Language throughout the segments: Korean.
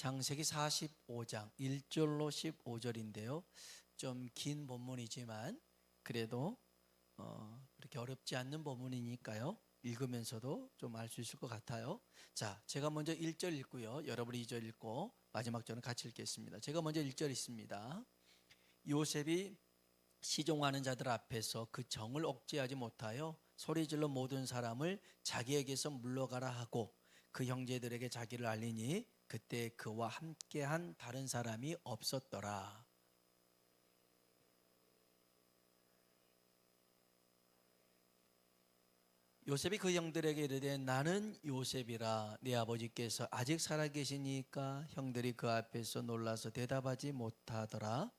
창세기 45장 1절로 15절인데요. 좀 긴 본문이지만 그래도 그렇게 어렵지 않는 본문이니까요. 읽으면서도 좀 알 수 있을 것 같아요. 자, 제가 먼저 1절 읽고요. 여러분이 2절 읽고 마지막 절은 같이 읽겠습니다. 제가 먼저 1절 읽습니다. 요셉이 시종하는 자들 앞에서 그 정을 억제하지 못하여 소리질러 모든 사람을 자기에게서 물러가라 하고 그 형제들에게 자기를 알리니 그때 그와 함께한 다른 사람이 없었더라. 요셉이 그 형들에게 이르되 나는 요셉이라. 네 아버지께서 아직 살아계시니까 형들이 그 앞에서 놀라서 대답하지 못하더라.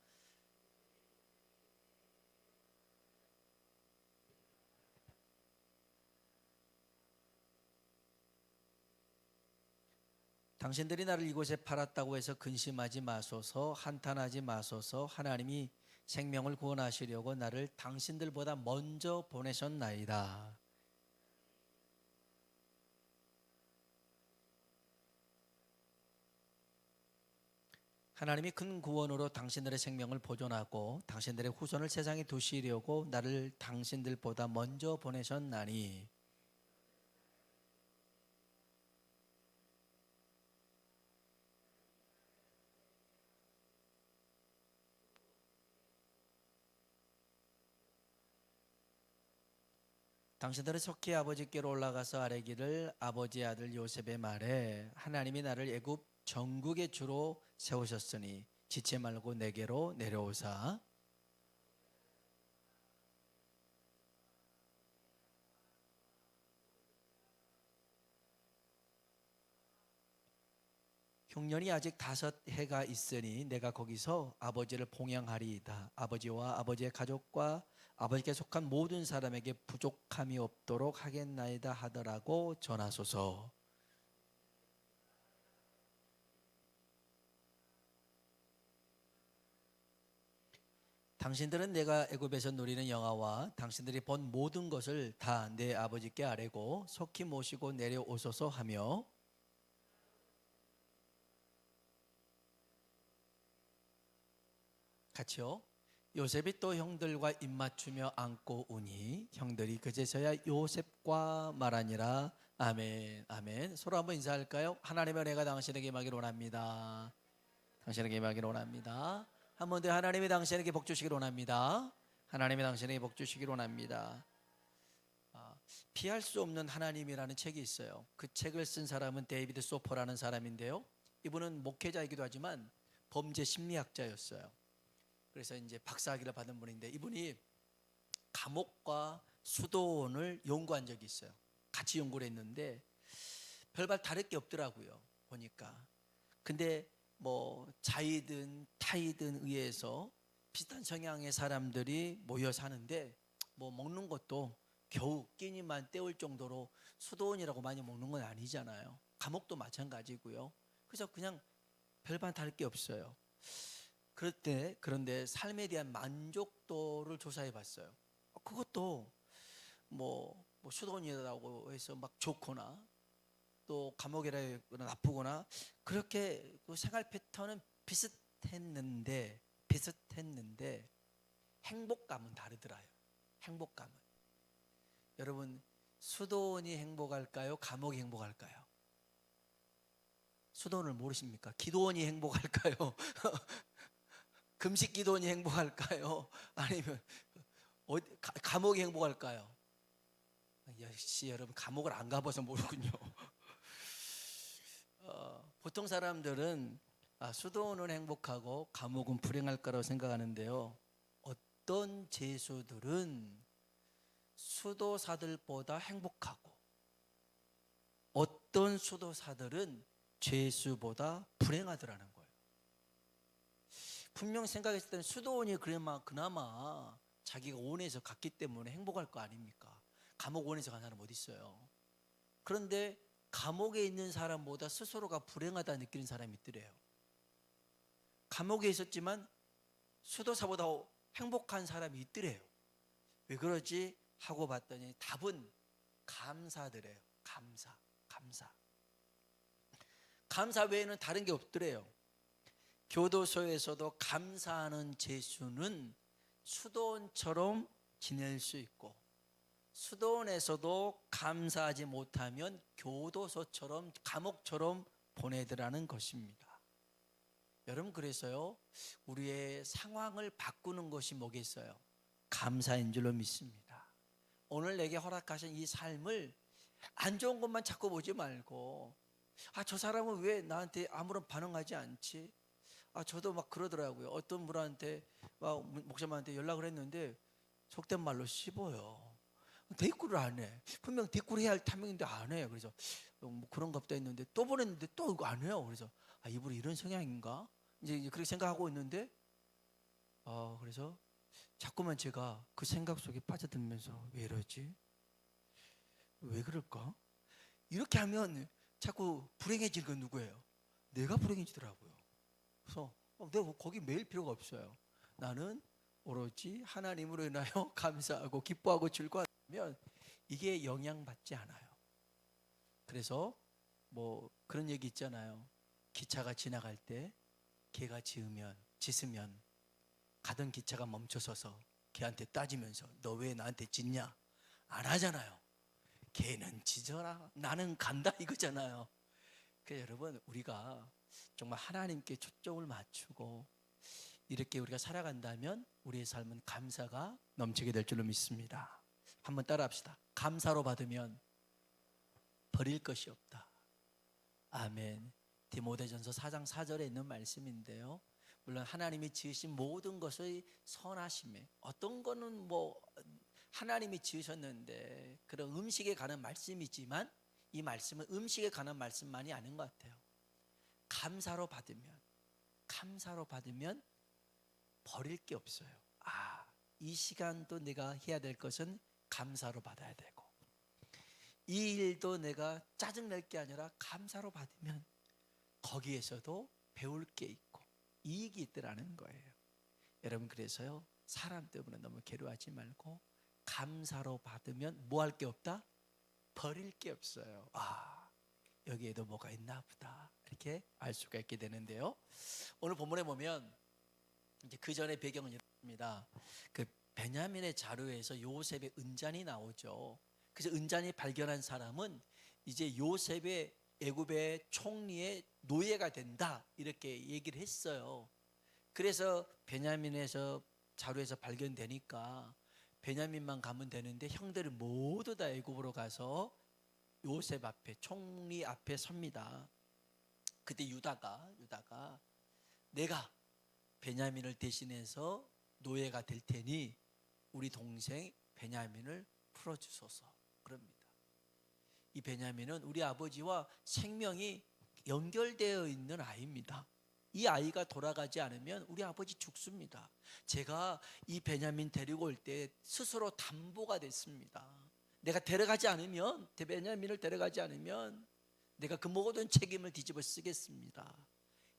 당신들이 나를 이곳에 팔았다고 해서 근심하지 마소서, 한탄하지 마소서. 하나님이 생명을 구원하시려고 나를 당신들보다 먼저 보내셨나이다. 하나님이 큰 구원으로 당신들의 생명을 보존하고 당신들의 후손을 세상에 두시려고 나를 당신들보다 먼저 보내셨나니 당신들은 속히 아버지께로 올라가서 아뢰기를 아버지의 아들 요셉의 말에 하나님이 나를 애굽 전국의 주로 세우셨으니 지체 말고 내게로 내려오사 흉년이 아직 5해가 있으니 내가 거기서 아버지를 봉양하리이다. 아버지와 아버지의 가족과 아버지께 속한 모든 사람에게 부족함이 없도록 하겠나이다 하더라고 전하소서. 당신들은 내가 애굽에서 누리는 영화와 당신들이 본 모든 것을 다 내 아버지께 아뢰고 속히 모시고 내려오소서 하며 같이요. 요셉이 또 형들과 입맞추며 안고 우니 형들이 그제서야 요셉과 말하니라. 아멘. 아멘. 서로 한번 인사할까요? 하나님의 은혜가 당신에게 임하기를 원합니다. 당신에게 임하기를 원합니다. 한 번 더 하나님이 당신에게 복 주시기를 원합니다. 하나님이 당신에게 복 주시기를 원합니다. 피할 수 없는 하나님이라는 책이 있어요. 그 책을 쓴 사람은 데이비드 소퍼라는 사람인데요. 이분은 목회자이기도 하지만 범죄 심리학자였어요. 그래서 이제 박사학위를 받은 분인데 이분이 감옥과 수도원을 연구한 적이 있어요. 같이 연구를 했는데 별반 다를 게 없더라고요. 보니까. 근데 뭐 자이든 타이든 의해서 비슷한 성향의 사람들이 모여 사는데 뭐 먹는 것도 겨우 끼니만 때울 정도로 수도원이라고 많이 먹는 건 아니잖아요. 감옥도 마찬가지고요. 그래서 그냥 별반 다를 게 없어요. 그런데 삶에 대한 만족도를 조사해 봤어요. 그것도 뭐 수도원이라고 해서 막 좋거나 또 감옥이라고 나쁘거나 그렇게 그 생활 패턴은 비슷했는데 행복감은 다르더라요. 행복감은. 여러분 수도원이 행복할까요? 감옥이 행복할까요? 수도원을 모르십니까? 기도원이 행복할까요? 금식 기도원이 행복할까요? 아니면 감옥이 행복할까요? 역시 여러분 감옥을 안 가봐서 모르군요. 보통 사람들은 수도원은 행복하고 감옥은 불행할 거라고 생각하는데요. 어떤 죄수들은 수도사들보다 행복하고 어떤 수도사들은 죄수보다 불행하더라는 거예요. 분명 생각했을 때는 수도원이 그나마 자기가 원해서 갔기 때문에 행복할 거 아닙니까? 감옥 원해서 간 사람 어디 있어요? 그런데 감옥에 있는 사람보다 스스로가 불행하다 느끼는 사람이 있더래요. 감옥에 있었지만 수도사보다 행복한 사람이 있더래요. 왜 그러지? 하고 봤더니 답은 감사더래요. 감사. 감사 외에는 다른 게 없더래요. 교도소에서도 감사하는 죄수는 수도원처럼 지낼 수 있고, 수도원에서도 감사하지 못하면 교도소처럼, 감옥처럼 보내더라는 것입니다. 여러분, 그래서요, 우리의 상황을 바꾸는 것이 뭐겠어요? 감사인 줄로 믿습니다. 오늘 내게 허락하신 이 삶을 안 좋은 것만 자꾸 보지 말고, 저 사람은 왜 나한테 아무런 반응하지 않지? 저도 막 그러더라고요. 어떤 분한테, 목사님한테 연락을 했는데 속된 말로 씹어요. 대꾸를 안 해. 분명 대꾸를 해야 할 타명인데 안 해요. 그래서 뭐 그런가 보다 했는데 또 보냈는데 또 안 해요. 그래서 이분이 이런 성향인가? 이제 그렇게 생각하고 있는데, 그래서 자꾸만 제가 그 생각 속에 빠져들면서 왜 이러지? 왜 그럴까? 이렇게 하면 자꾸 불행해질 건 누구예요? 내가 불행해지더라고요. 그래서 내가 거기 매일 필요가 없어요. 나는 오로지 하나님으로 인하여 감사하고 기뻐하고 즐거워하면 이게 영향받지 않아요. 그래서 뭐 그런 얘기 있잖아요. 기차가 지나갈 때 개가 짖으면 가던 기차가 멈춰서서 개한테 따지면서 너 왜 나한테 짖냐? 안 하잖아요. 개는 짖어라, 나는 간다, 이거잖아요. 그래서 여러분, 우리가 정말 하나님께 초점을 맞추고 이렇게 우리가 살아간다면 우리의 삶은 감사가 넘치게 될 줄로 믿습니다. 한번 따라합시다. 감사로 받으면 버릴 것이 없다. 아멘. 디모데전서 4장 4절에 있는 말씀인데요, 물론 하나님이 지으신 모든 것의 선하심에, 어떤 거는 뭐 하나님이 지으셨는데 그런 음식에 관한 말씀이지만 이 말씀은 음식에 관한 말씀만이 아닌 것 같아요. 감사로 받으면 버릴 게 없어요. 이 시간도 내가 해야 될 것은 감사로 받아야 되고, 이 일도 내가 짜증낼 게 아니라 감사로 받으면 거기에서도 배울 게 있고 이익이 있더라는 거예요. 여러분, 그래서요, 사람 때문에 너무 괴로워하지 말고 감사로 받으면 뭐 할 게 없다? 버릴 게 없어요. 여기에도 뭐가 있나 보다, 이렇게 알 수가 있게 되는데요, 오늘 본문에 보면 이제 그 전에 배경은 이렇습니다. 그 베냐민의 자루에서 요셉의 은잔이 나오죠. 그래서 은잔이 발견한 사람은 이제 요셉의 애굽의 총리의 노예가 된다, 이렇게 얘기를 했어요. 그래서 베냐민에서 자루에서 발견되니까 베냐민만 가면 되는데 형들을 모두 다 애굽으로 가서 요셉 앞에, 총리 앞에 섭니다. 그때 유다가 내가 베냐민을 대신해서 노예가 될 테니 우리 동생 베냐민을 풀어주소서, 그럽니다. 이 베냐민은 우리 아버지와 생명이 연결되어 있는 아이입니다. 이 아이가 돌아가지 않으면 우리 아버지 죽습니다. 제가 이 베냐민 데리고 올 때 스스로 담보가 됐습니다. 내가 베냐민을 데려가지 않으면 내가 그 모든 책임을 뒤집어 쓰겠습니다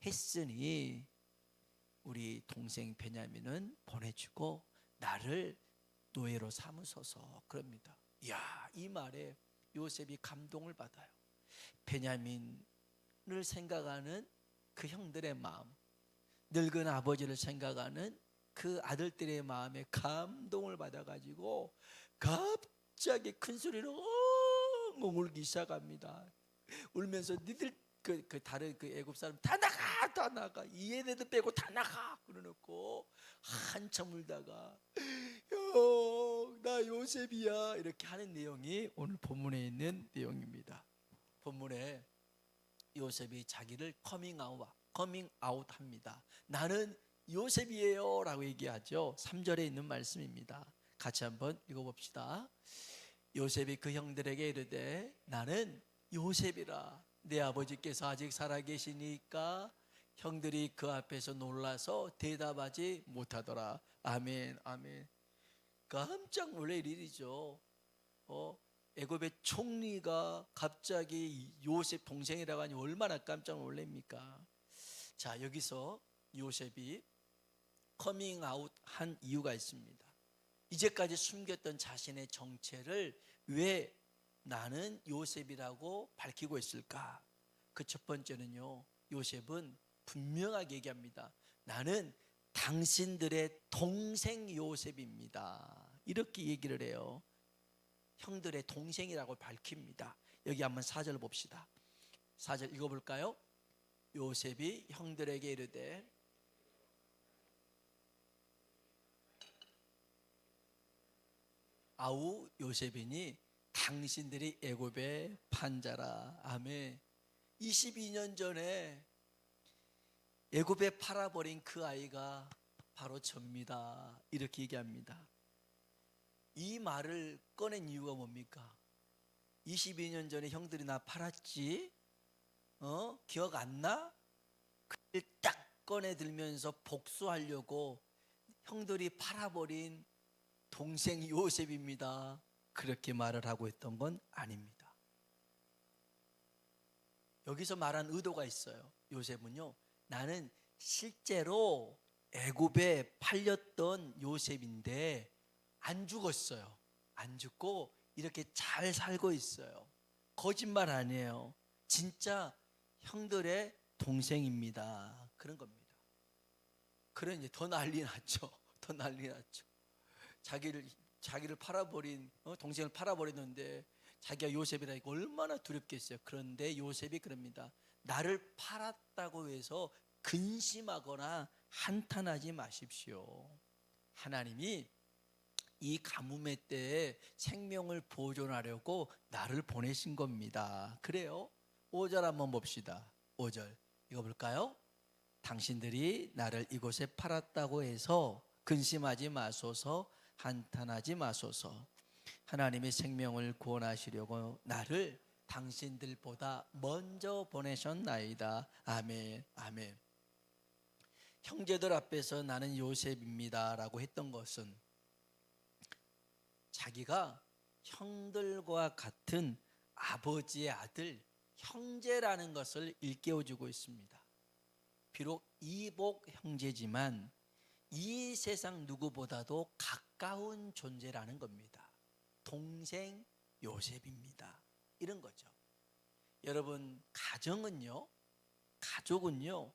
했으니 우리 동생 베냐민은 보내주고 나를 노예로 삼으소서, 그럽니다. 이 말에 요셉이 감동을 받아요. 베냐민을 생각하는 그 형들의 마음, 늙은 아버지를 생각하는 그 아들들의 마음에 감동을 받아가지고 갑자기 큰 소리로 엉엉 울기 시작합니다. 울면서 니들 다른 애굽 사람 다 나가, 이 얘네들 빼고 다 나가, 그러놓고 한참 울다가 형, 나 요셉이야, 이렇게 하는 내용이 오늘 본문에 있는 내용입니다. 본문에 요셉이 자기를 커밍아웃 합니다. 나는 요셉이에요 라고 얘기하죠. 3절에 있는 말씀입니다. 같이 한번 읽어봅시다. 요셉이 그 형들에게 이르되 나는 요셉이라. 내 아버지께서 아직 살아계시니까 형들이 그 앞에서 놀라서 대답하지 못하더라. 아멘, 아멘. 깜짝 놀랄 일이죠. 애굽의 총리가 갑자기 요셉 동생이라고 하니 얼마나 깜짝 놀랍니까? 자, 여기서 요셉이 커밍아웃 한 이유가 있습니다. 이제까지 숨겼던 자신의 정체를 왜 나는 요셉이라고 밝히고 있을까? 그 첫 번째는요, 요셉은 분명하게 얘기합니다. 나는 당신들의 동생 요셉입니다. 이렇게 얘기를 해요. 형들의 동생이라고 밝힙니다. 여기 한번 4절 봅시다. 4절 읽어볼까요? 요셉이 형들에게 이르되 아우 요셉이니 당신들이 애굽의 판자라. 아멘. 22년 전에 애굽에 팔아버린 그 아이가 바로 접니다. 이렇게 얘기합니다. 이 말을 꺼낸 이유가 뭡니까? 22년 전에 형들이 나 팔았지? 기억 안 나? 그걸 딱 꺼내들면서 복수하려고 형들이 팔아버린 동생 요셉입니다. 그렇게 말을 하고 있던 건 아닙니다. 여기서 말한 의도가 있어요. 요셉은요, 나는 실제로 애굽에 팔렸던 요셉인데 안 죽었어요. 안 죽고 이렇게 잘 살고 있어요. 거짓말 아니에요. 진짜 형들의 동생입니다. 그런 겁니다. 그래 이제 더 난리 났죠. 더 난리 났죠. 자기를 팔아버린 동생을 팔아버렸는데 자기가 요셉이라니까 얼마나 두렵겠어요. 그런데 요셉이 그럽니다. 나를 팔았다고 해서 근심하거나 한탄하지 마십시오. 하나님이 이 가뭄의 때에 생명을 보존하려고 나를 보내신 겁니다. 그래요? 5절 한번 봅시다. 5절 읽어볼까요? 당신들이 나를 이곳에 팔았다고 해서 근심하지 마소서, 한탄하지 마소서. 하나님의 생명을 구원하시려고 나를 당신들보다 먼저 보내셨나이다. 아멘, 아멘. 형제들 앞에서 나는 요셉입니다 라고 했던 것은 자기가 형들과 같은 아버지의 아들, 형제라는 것을 일깨워주고 있습니다. 비록 이복 형제지만 이 세상 누구보다도 가까운 존재라는 겁니다. 동생 요셉입니다. 이런 거죠. 여러분, 가정은요, 가족은요,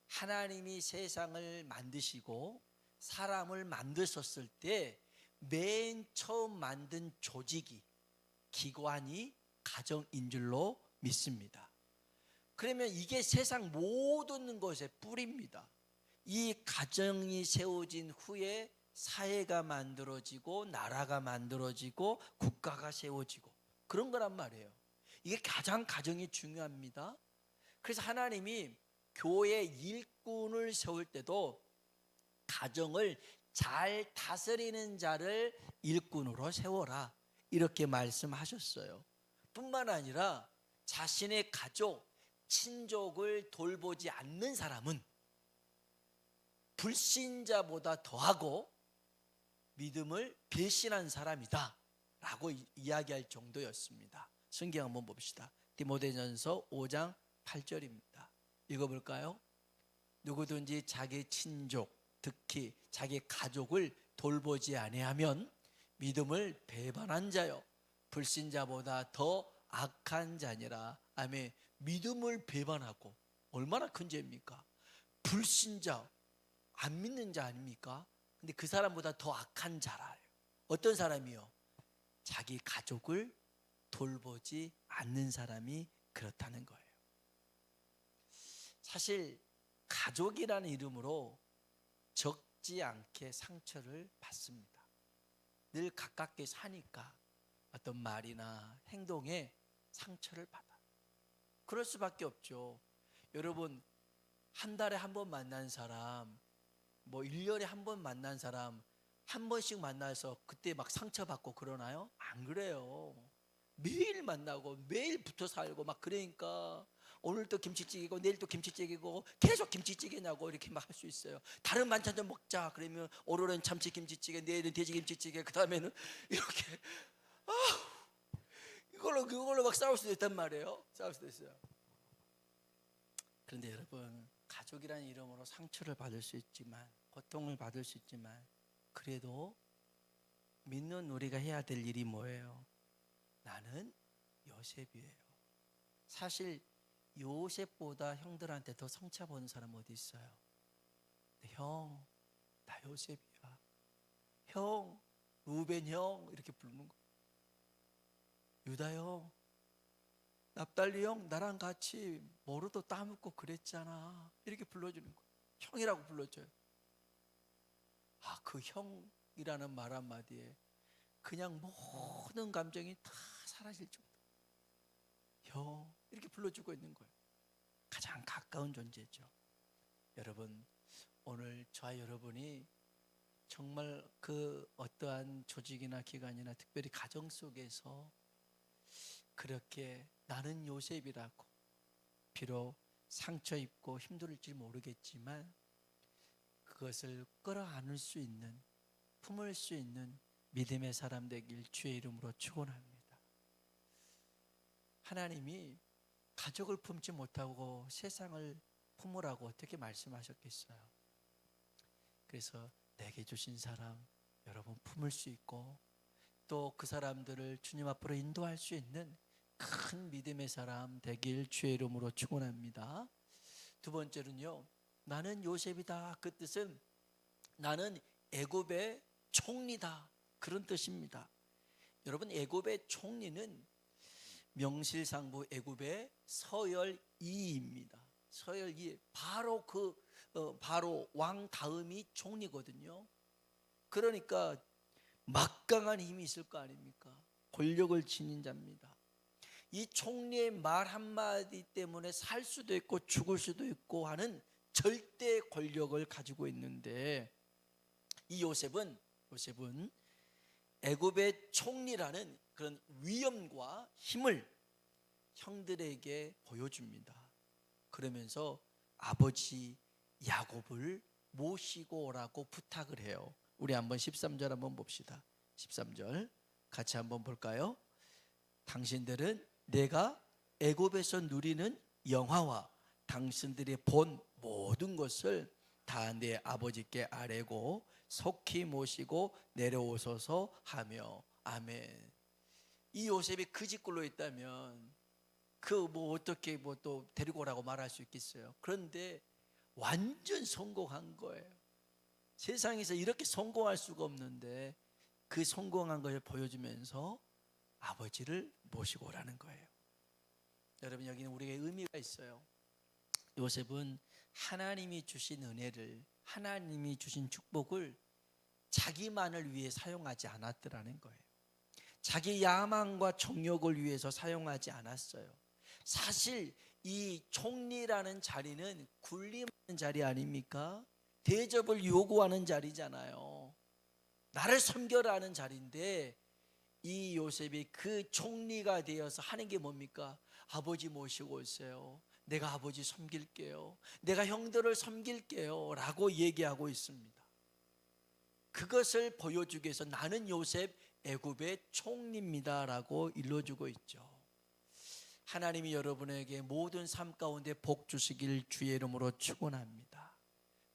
하나님이 세상을 만드시고 사람을 만드셨을 때 맨 처음 만든 조직이, 기관이 가정인 줄로 믿습니다. 그러면 이게 세상 모든 것의 뿌리입니다. 이 가정이 세워진 후에 사회가 만들어지고 나라가 만들어지고 국가가 세워지고 그런 거란 말이에요. 이게 가장 가정이 중요합니다. 그래서 하나님이 교회 일꾼을 세울 때도 가정을 잘 다스리는 자를 일꾼으로 세워라 이렇게 말씀하셨어요. 뿐만 아니라 자신의 가족, 친족을 돌보지 않는 사람은 불신자보다 더하고 믿음을 배신한 사람이다 라고 이야기할 정도였습니다. 성경 한번 봅시다. 디모데전서 5장 8절입니다. 읽어볼까요? 누구든지 자기 친족, 특히 자기 가족을 돌보지 아니하면 믿음을 배반한 자요 불신자보다 더 악한 자니라. 아멘. 믿음을 배반하고 얼마나 큰 죄입니까? 불신자, 안 믿는 자 아닙니까? 근데 그 사람보다 더 악한 자라요. 어떤 사람이요? 자기 가족을 돌보지 않는 사람이 그렇다는 거예요. 사실 가족이라는 이름으로 적지 않게 상처를 받습니다. 늘 가깝게 사니까 어떤 말이나 행동에 상처를 받아요. 그럴 수밖에 없죠. 여러분, 한 달에 한 번 만난 사람, 1년에 한 번 만난 사람 한 번씩 만나서 그때 막 상처받고 그러나요? 안 그래요. 매일 만나고 매일 붙어 살고 막 그러니까 오늘 또 김치찌개고 내일 또 김치찌개고 계속 김치찌개냐고 이렇게 막 할 수 있어요. 다른 반찬 좀 먹자 그러면 오늘은 참치 김치찌개, 내일은 돼지 김치찌개, 그 다음에는 이렇게 그걸로 막 싸울 수도 있단 말이에요. 싸울 수도 있어요. 그런데 여러분, 가족이라는 이름으로 상처를 받을 수 있지만, 고통을 받을 수 있지만, 그래도 믿는 우리가 해야 될 일이 뭐예요? 나는 요셉이에요. 사실 요셉보다 형들한테 더 성차 보는 사람 어디 있어요? 형, 나 요셉이야. 형, 루벤 형 이렇게 부르는 거예요. 유다 형, 납달리 형, 나랑 같이 머리도 따먹고 그랬잖아. 이렇게 불러주는 거예요. 형이라고 불러줘요. 그 형이라는 말 한마디에 그냥 모든 감정이 다 사라질 정도. 형 이렇게 불러주고 있는 거예요. 가장 가까운 존재죠. 여러분, 오늘 저와 여러분이 정말 그 어떠한 조직이나 기관이나 특별히 가정 속에서 그렇게 나는 요셉이라고 비록 상처 입고 힘들지 모르겠지만 그것을 끌어안을 수 있는, 품을 수 있는 믿음의 사람 되길 주의 이름으로 축원합니다. 하나님이 가족을 품지 못하고 세상을 품으라고 어떻게 말씀하셨겠어요? 그래서 내게 주신 사람 여러분 품을 수 있고 또 그 사람들을 주님 앞으로 인도할 수 있는 큰 믿음의 사람 되길 주의 이름으로 축원합니다. 두 번째는요, 나는 요셉이다. 그 뜻은 나는 애굽의 총리다, 그런 뜻입니다. 여러분, 애굽의 총리는 명실상부 애굽의 서열2입니다. 서열2, 바로 바로 왕 다음이 총리거든요. 그러니까 막강한 힘이 있을 거 아닙니까? 권력을 지닌 자입니다. 이 총리의 말 한마디 때문에 살 수도 있고 죽을 수도 있고 하는 절대 권력을 가지고 있는데, 이 요셉은 애굽의 총리라는 그런 위엄과 힘을 형들에게 보여줍니다. 그러면서 아버지 야곱을 모시고 오라고 부탁을 해요. 우리 한번 13절 한번 봅시다. 13절 같이 한번 볼까요? 당신들은 내가 애굽에서 누리는 영화와 당신들이 본 모든 것을 다 내 아버지께 아뢰고 속히 모시고 내려오소서 하며. 아멘. 이 요셉이 그 집굴로 있다면 어떻게 또 데리고 오라고 말할 수 있겠어요? 그런데 완전 성공한 거예요. 세상에서 이렇게 성공할 수가 없는데 그 성공한 걸 보여주면서 아버지를 모시고 오라는 거예요. 여러분, 여기는 우리에게 의미가 있어요. 요셉은 하나님이 주신 은혜를, 하나님이 주신 축복을 자기만을 위해 사용하지 않았더라는 거예요. 자기 야망과 정욕을 위해서 사용하지 않았어요. 사실 이 총리라는 자리는 군림하는 자리 아닙니까? 대접을 요구하는 자리잖아요. 나를 섬겨라는 자리인데 이 요셉이 그 총리가 되어서 하는 게 뭡니까? 아버지 모시고 오세요. 내가 아버지 섬길게요. 내가 형들을 섬길게요 라고 얘기하고 있습니다. 그것을 보여주기 위해서 나는 요셉 애굽의 총리입니다 라고 일러주고 있죠. 하나님이 여러분에게 모든 삶 가운데 복 주시길 주의 이름으로 축원합니다.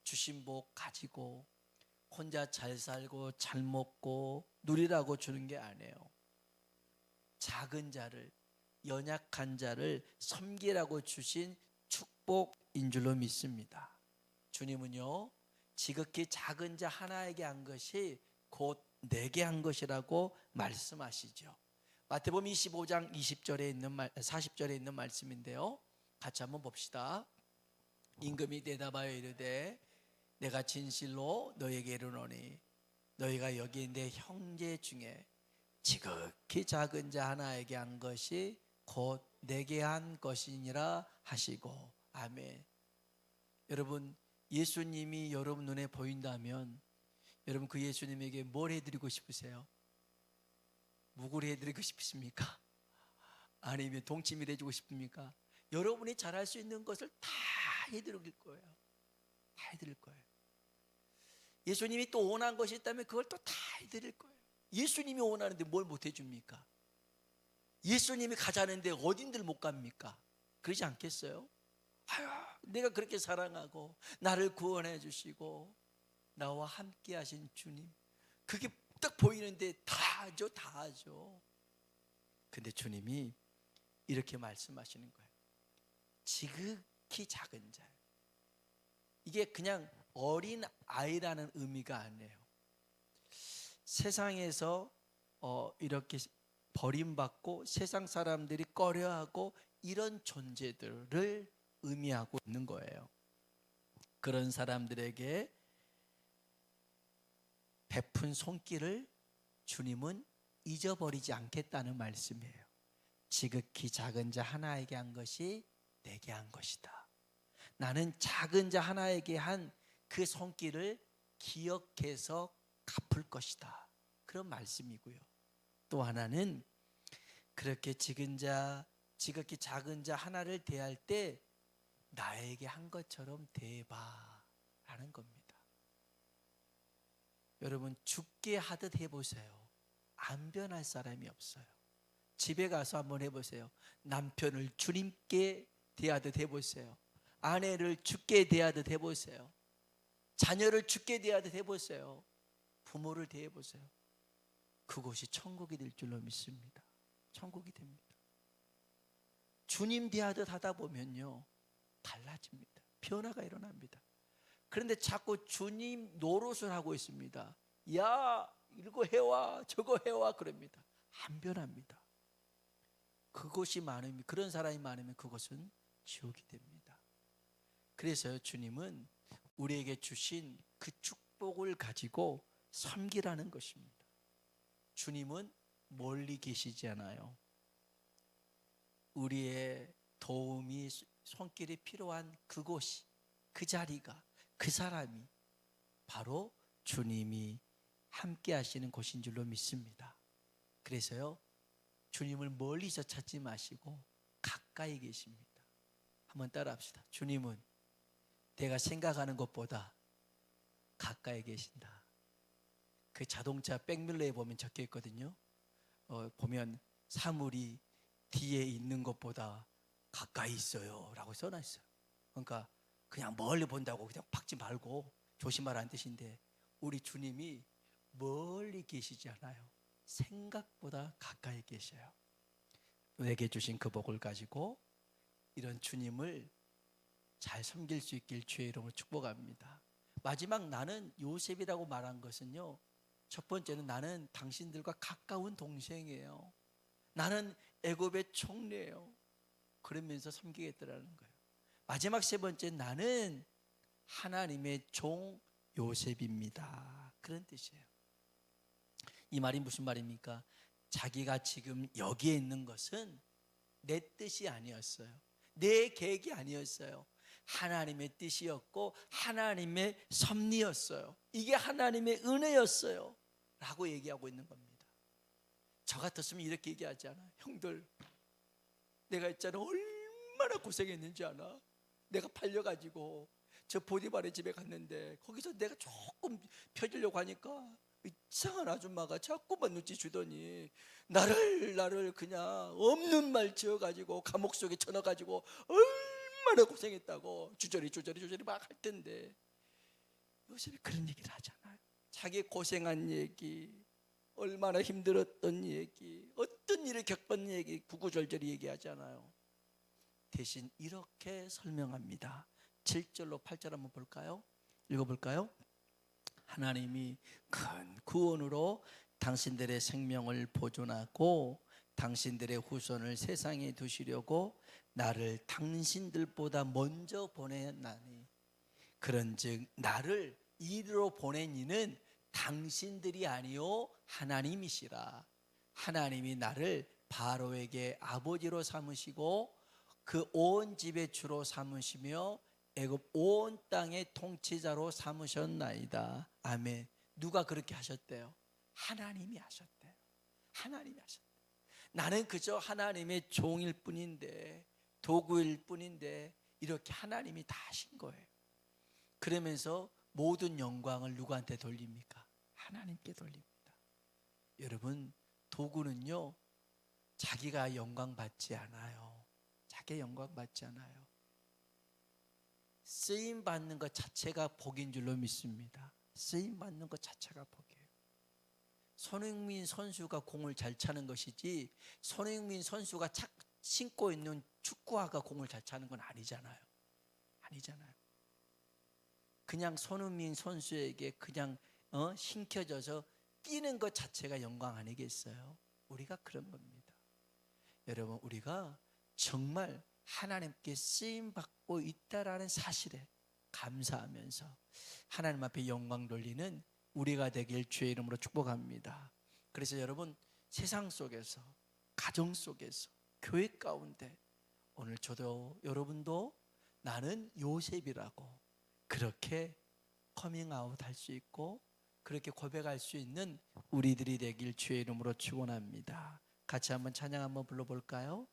주신 복 가지고 혼자 잘 살고 잘 먹고 누리라고 주는 게 아니에요. 작은 자를, 연약한 자를 섬기라고 주신 축복인 줄로 믿습니다. 주님은요, 지극히 작은 자 하나에게 한 것이 곧 내게 한 것이라고 말씀하시죠. 마태복음 25장 40절에 있는 말씀인데요, 같이 한번 봅시다. 임금이 대답하여 이르되 내가 진실로 너에게 이르노니 너희가 여기 내 형제 중에 지극히 작은 자 하나에게 한 것이 곧 내게 한 것이니라 하시고. 아멘. 여러분, 예수님이 여러분 눈에 보인다면 여러분 그 예수님에게 뭘 해드리고 싶으세요? 묵을 해드리고 싶으십니까? 아니면 동치미를 해주고 싶습니까? 여러분이 잘할 수 있는 것을 다 해드릴 거예요. 다 해드릴 거예요. 예수님이 또 원한 것이 있다면 그걸 또 다 해드릴 거예요. 예수님이 원하는데 뭘 못 해줍니까? 예수님이 가자는데 어딘들 못 갑니까? 그러지 않겠어요? 아유, 내가 그렇게 사랑하고 나를 구원해 주시고 나와 함께 하신 주님, 그게 딱 보이는데 다 하죠, 다 하죠. 근데 주님이 이렇게 말씀하시는 거예요. 지극히 작은 자. 이게 그냥 어린 아이라는 의미가 아니에요. 세상에서 이렇게 버림받고 세상 사람들이 꺼려하고 이런 존재들을 의미하고 있는 거예요. 그런 사람들에게 베푼 손길을 주님은 잊어버리지 않겠다는 말씀이에요. 지극히 작은 자 하나에게 한 것이 내게 한 것이다. 나는 작은 자 하나에게 한 그 손길을 기억해서 갚을 것이다. 그런 말씀이고요. 또 하나는 그렇게 지극히 작은 자 하나를 대할 때 나에게 한 것처럼 대해봐라는 겁니다. 여러분, 죽게 하듯 해보세요. 안 변할 사람이 없어요. 집에 가서 한번 해보세요. 남편을 주님께 대하듯 해보세요. 아내를 주께 대하듯 해보세요. 자녀를 주께 대하듯 해보세요. 부모를 대해보세요. 그곳이 천국이 될 줄로 믿습니다. 천국이 됩니다. 주님 대하듯 하다 보면요, 달라집니다. 변화가 일어납니다. 그런데 자꾸 주님 노릇을 하고 있습니다. 야, 이거 해와 저거 해와 그럽니다. 안 변합니다. 그것이 많으면, 그런 사람이 많으면 그것은 지옥이 됩니다. 그래서 주님은 우리에게 주신 그 축복을 가지고 섬기라는 것입니다. 주님은 멀리 계시지 않아요. 우리의 도움이, 손길이 필요한 그곳이, 그 자리가, 그 사람이 바로 주님이 함께 하시는 곳인 줄로 믿습니다. 그래서요, 주님을 멀리서 찾지 마시고 가까이 계십니다. 한번 따라 합시다. 주님은 내가 생각하는 것보다 가까이 계신다. 그 자동차 백밀러에 보면 적혀 있거든요. 보면 사물이 뒤에 있는 것보다 가까이 있어요 라고 써놔 있어요. 그러니까 그냥 멀리 본다고 그냥 박지 말고 조심하라는 뜻인데, 우리 주님이 멀리 계시지 않아요. 생각보다 가까이 계셔요. 내게 주신 그 복을 가지고 이런 주님을 잘 섬길 수 있길 주의 이름으로 축복합니다. 마지막 나는 요셉이라고 말한 것은요, 첫 번째는 나는 당신들과 가까운 동생이에요. 나는 애굽의 총리예요. 그러면서 섬기겠다라는 거예요. 마지막 세 번째, 나는 하나님의 종 요셉입니다. 그런 뜻이에요. 이 말이 무슨 말입니까? 자기가 지금 여기에 있는 것은 내 뜻이 아니었어요. 내 계획이 아니었어요. 하나님의 뜻이었고 하나님의 섭리였어요. 이게 하나님의 은혜였어요 라고 얘기하고 있는 겁니다. 저 같았으면 이렇게 얘기하지 않아요. 형들, 내가 있잖아, 얼마나 고생했는지 아나? 내가 팔려가지고 저 보디발의 집에 갔는데 거기서 내가 조금 펴주려고 하니까 이상한 아줌마가 자꾸만 눈치 주더니 나를 그냥 없는 말 지어가지고 감옥 속에 쳐넣어가지고 얼마나 고생했다고 주저리 막 할 텐데, 요셉이 그런 얘기를 하잖아요. 자기 고생한 얘기, 얼마나 힘들었던 얘기, 어떤 일을 겪은 얘기 구구절절히 얘기하잖아요. 대신 이렇게 설명합니다. 7절로 8절 한번 볼까요? 읽어볼까요? 하나님이 큰 구원으로 당신들의 생명을 보존하고 당신들의 후손을 세상에 두시려고 나를 당신들보다 먼저 보내나니, 그런즉 나를 이리로 보낸 이는 당신들이 아니요 하나님이시라. 하나님이 나를 바로에게 아버지로 삼으시고 그 온 집의 주로 삼으시며 애굽 온 땅의 통치자로 삼으셨나이다. 아멘. 누가 그렇게 하셨대요? 하나님이 하셨대요. 하나님이 하셨대요. 나는 그저 하나님의 종일 뿐인데, 도구일 뿐인데 이렇게 하나님이 다 하신 거예요. 그러면서 모든 영광을 누구한테 돌립니까? 하나님께 돌립니다. 여러분, 도구는요 자기가 영광 받지 않아요. 자기 영광 받지 않아요. 쓰임 받는 것 자체가 복인 줄로 믿습니다. 쓰임 받는 것 자체가 복이에요. 손흥민 선수가 공을 잘 차는 것이지 손흥민 선수가 신고 있는 축구화가 공을 잘 차는 건 아니잖아요. 아니잖아요. 그냥 손흥민 선수에게 그냥 신겨져서 뛰는 것 자체가 영광 아니겠어요? 우리가 그런 겁니다. 여러분, 우리가 정말 하나님께 쓰임 받고 있다라는 사실에 감사하면서 하나님 앞에 영광 돌리는 우리가 되길 주의 이름으로 축복합니다. 그래서 여러분, 세상 속에서, 가정 속에서, 교회 가운데 오늘 저도 여러분도 나는 요셉이라고 그렇게 커밍아웃 할 수 있고 그렇게 고백할 수 있는 우리들이 되길 주의 이름으로 축원합니다. 같이 한번 찬양 한번 불러볼까요?